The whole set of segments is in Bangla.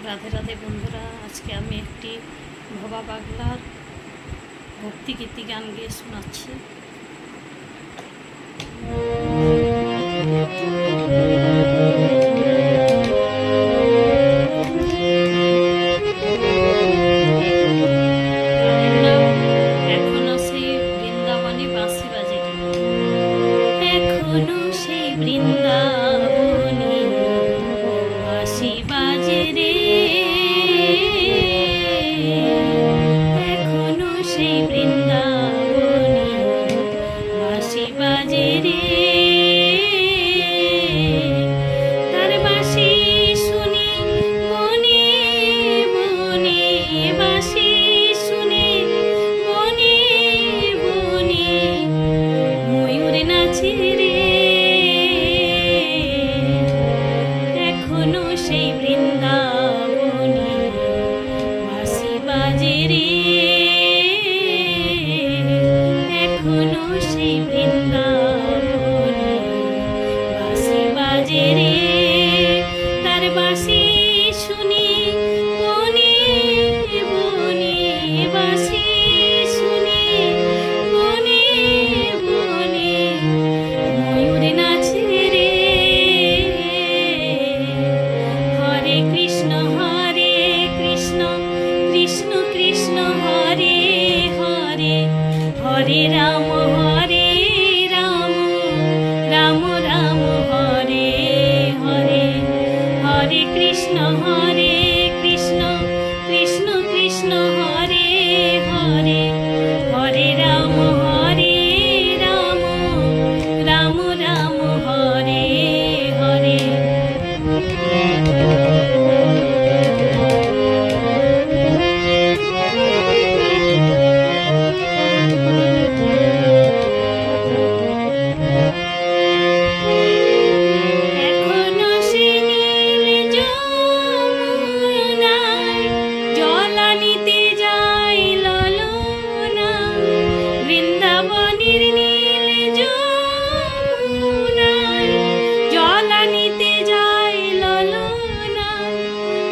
রাধে রাধে বন্ধুরা, আজকে আমি একটি ভবা পাগলার ভক্তিগীতি গান গেয়ে শোনাচ্ছি। এখনো সেই বৃন্দাবনে বাঁশি বাজে রে, এখনো সেই বৃন্দাবনে বাঁশি বাজে রে, এখনো সেই বৃন্দাবনে বাঁশি বাজে রে। তার বাঁশি শুনে মনে মনে, বাঁশি শুনে মনে মনে ময়ূর নাচে রে, এখনো সেই বৃন্দাবনে বাঁশি বাজে রে, এখনো সেই বৃন্দাবনে বাঁশি বাজে রে। তার বাঁশি শুনি বনে বনে, বাঁশি শুনি বনে বনে ময়ূর নাচে রে। হরে কৃষ্ণ কৃষ্ণ কৃষ্ণ হরে হরে, হরে রাম রাম রাম হরে হরে, হরে কৃষ্ণ কৃষ্ণ কৃষ্ণ হরে হরে, হরে রাম রাম রাম হরে হরে। বৃন্দাবনের নীল যমুনায় জল আনিতে যায় ললনায়,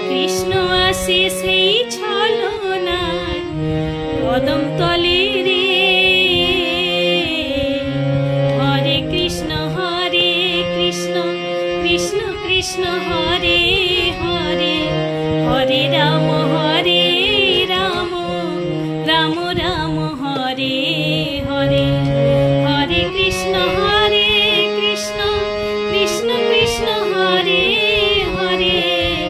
কৃষ্ণ আসে সেই ছলনায় কদম তলে